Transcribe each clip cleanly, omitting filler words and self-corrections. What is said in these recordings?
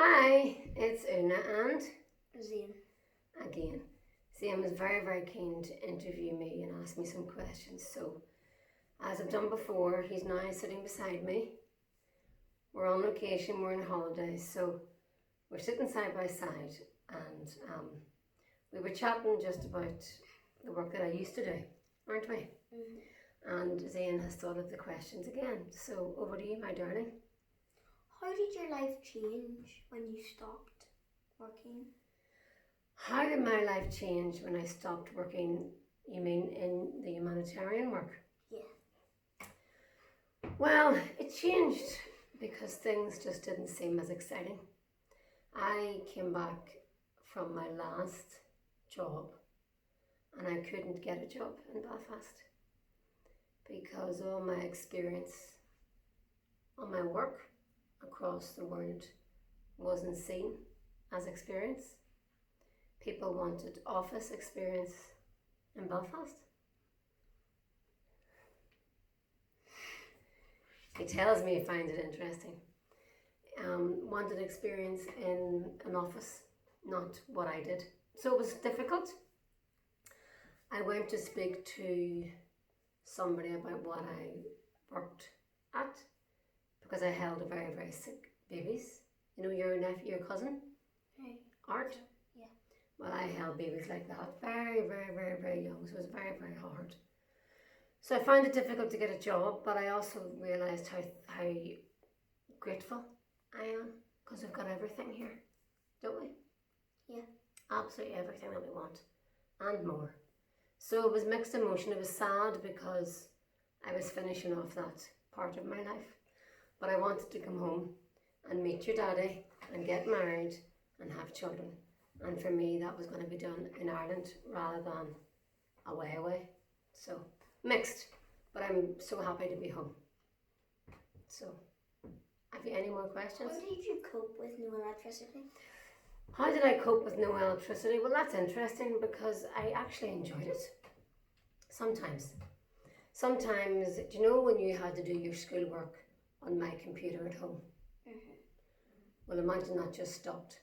Hi, it's Una and Zane. again. Zane was very, very keen to interview me and ask me some questions. So, as I've done before, he's now sitting beside me. We're on location, we're on holidays, so we're sitting side by side, and we were chatting just about the work that I used to do, aren't we? Mm-hmm. And Zane has thought of the questions again. So, over to you, my darling. How did your life change when you stopped working? How did my life change when I stopped working? You mean in the humanitarian work? Yeah. Well, it changed because things just didn't seem as exciting. I came back from my last job and I couldn't get a job in Belfast because all my experience on my work across the world wasn't seen as experience. People wanted office experience in Belfast. He tells me he finds it interesting. Wanted experience in an office, not what I did. So it was difficult. I went to speak to somebody about what I worked at because I held a very, very sick babies. You know your nephew, your cousin, Hey. Art? Yeah. Well, I held babies like that, very, very, very, very young, so it was very, very hard. So I found it difficult to get a job, but I also realised how grateful I am because we've got everything here, don't we? Yeah. Absolutely everything that we want and more. So it was mixed emotion. It was sad because I was finishing off that part of my life, but I wanted to come home and meet your daddy and get married and have children. And for me, that was going to be done in Ireland rather than away. So mixed, but I'm so happy to be home. So, have you any more questions? How did you cope with no electricity? How did I cope with no electricity? Well, that's interesting because I actually enjoyed it. Sometimes, do you know when you had to do your schoolwork on my computer at home? Mm-hmm. Well, imagine that just stopped.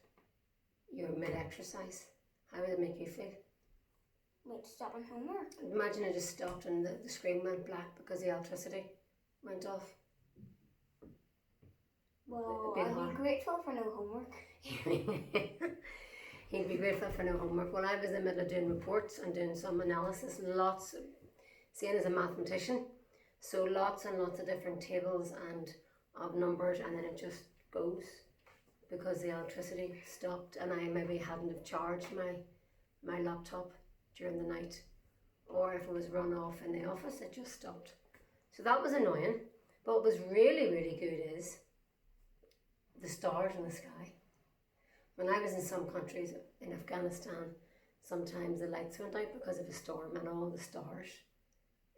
You're mid-exercise. How would it make you feel? Wait, stopping homework? Imagine it just stopped and the screen went black because the electricity went off. Well, I'd be grateful for no homework. He'd be grateful for no homework. Well, I was in the middle of doing reports and doing some analysis, Zane is a mathematician, so lots and lots of different tables and of numbers, and then it just goes because the electricity stopped and I maybe hadn't have charged my laptop during the night, or if it was run off in the office, it just stopped. So that was annoying, but what was really, really good is the stars in the sky. When I was in some countries, in Afghanistan, sometimes the lights went out because of a storm and all the stars,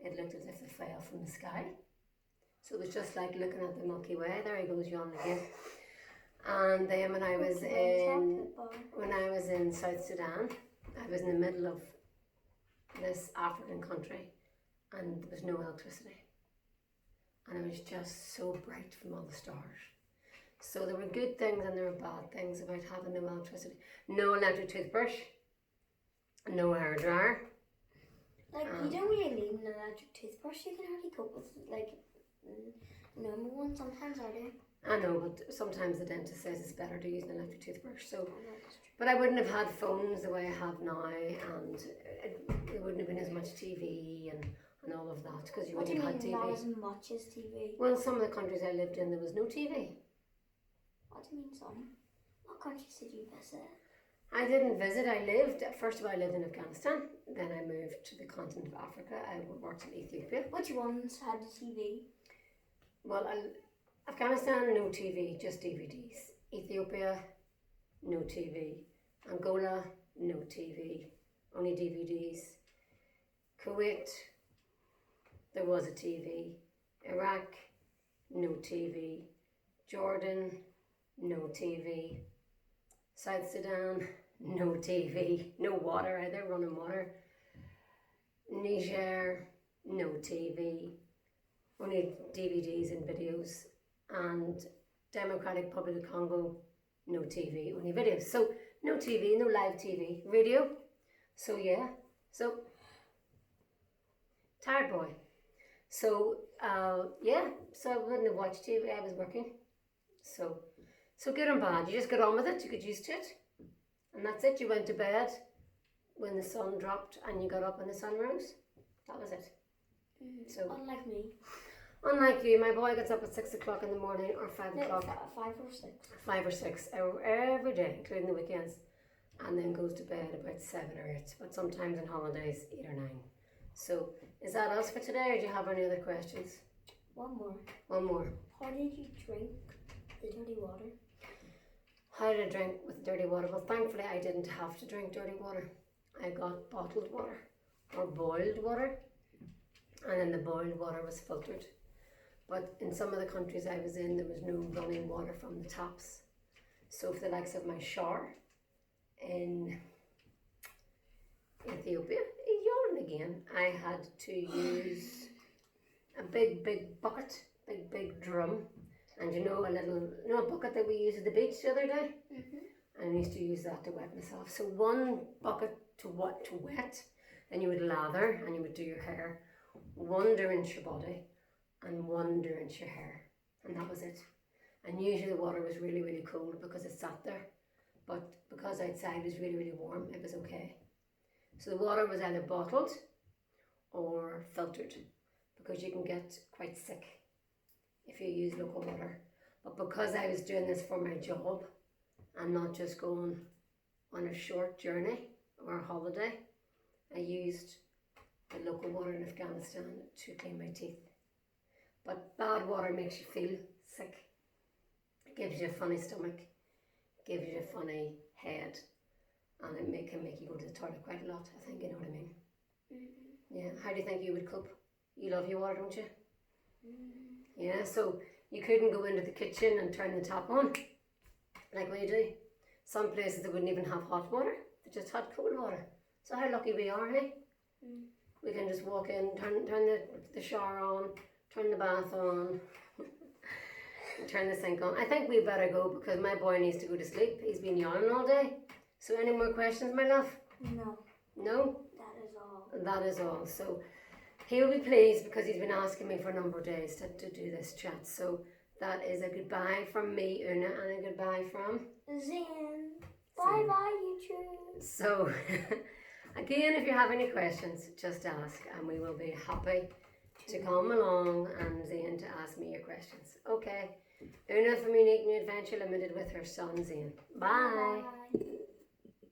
it looked as if they fell from the sky. So it was just like looking at the Milky Way. There he goes, yawning again. And then when I was in South Sudan, I was in the middle of this African country and there was no electricity. And it was just so bright from all the stars. So there were good things and there were bad things about having no electricity. No electric toothbrush, no hair dryer. Like, you don't really need an electric toothbrush. You can hardly cope with, like, a normal one. Sometimes I do. I know, but sometimes the dentist says it's better to use an electric toothbrush. So, but I wouldn't have had phones the way I have now, and there wouldn't have been as much TV and all of that because you wouldn't have had TV. Not as much as TV? Well, some of the countries I lived in, there was no TV. What do you mean some? What countries did you visit? I didn't visit. First of all, I lived in Afghanistan. Then I moved to the continent of Africa. I worked in Ethiopia. Which ones had TV? Well, Afghanistan, no TV, just DVDs. Ethiopia, no TV. Angola, no TV, only DVDs. Kuwait, there was a TV. Iraq, no TV. Jordan, no TV. South Sudan, no TV. No water either, running water. Niger, no TV. Only DVDs and videos. And Democratic Republic of Congo, no TV, only videos. So no TV, no live TV, radio. So yeah, so tired boy. So yeah, so I wouldn't have watched TV. I was working. So good and bad. You just get on with it. You get used to it, and that's it. You went to bed when the sun dropped, and you got up when the sun rose. That was it. So unlike me. Unlike you, my boy gets up at 6 o'clock in the morning or 5 o'clock. 5 or 6. 5 or 6 every day, including the weekends, and then goes to bed about 7 or 8. But sometimes on holidays 8 or 9. So is that us for today, or do you have any other questions? One more. One more. How did you drink the dirty water? How did I drink with dirty water? Well, thankfully I didn't have to drink dirty water. I got bottled water or boiled water, and then the boiled water was filtered. But in some of the countries I was in, there was no running water from the taps. So for the likes of my shower in Ethiopia, yawning again, I had to use a big bucket, big drum, and a bucket that we used at the beach the other day. And I used to use that to wet myself. So one bucket to wet, then you would lather and you would do your hair, one to rinse your body, and one to rinse your hair, and that was it. And usually the water was really, really cold because it sat there, but because outside was really, really warm, it was okay. So the water was either bottled or filtered, because you can get quite sick if you use local water. But because I was doing this for my job and not just going on a short journey or a holiday, I used the local water in Afghanistan to clean my teeth. But bad water makes you feel sick. It gives you a funny stomach, gives you a funny head, and it can make you go to the toilet quite a lot, I think, you know what I mean? Yeah, how do you think you would cope? You love your water, don't you? Yeah, so you couldn't go into the kitchen and turn the tap on, like we do. Some places they wouldn't even have hot water, they just had cold water. So how lucky we are, hey? We can just walk in, turn the shower on, turn the bath on, turn the sink on. I think we better go because my boy needs to go to sleep. He's been yawning all day. So any more questions, my love? No. No? That is all. That is all. So he'll be pleased because he's been asking me for a number of days to do this chat. So that is a goodbye from me, Una, and a goodbye from Zane. Bye-bye, YouTube. So again, if you have any questions, just ask and we will be happy to come along and Zane to ask me your questions. Okay. Una from Unique New Adventure Limited with her son Zane. Bye. Bye.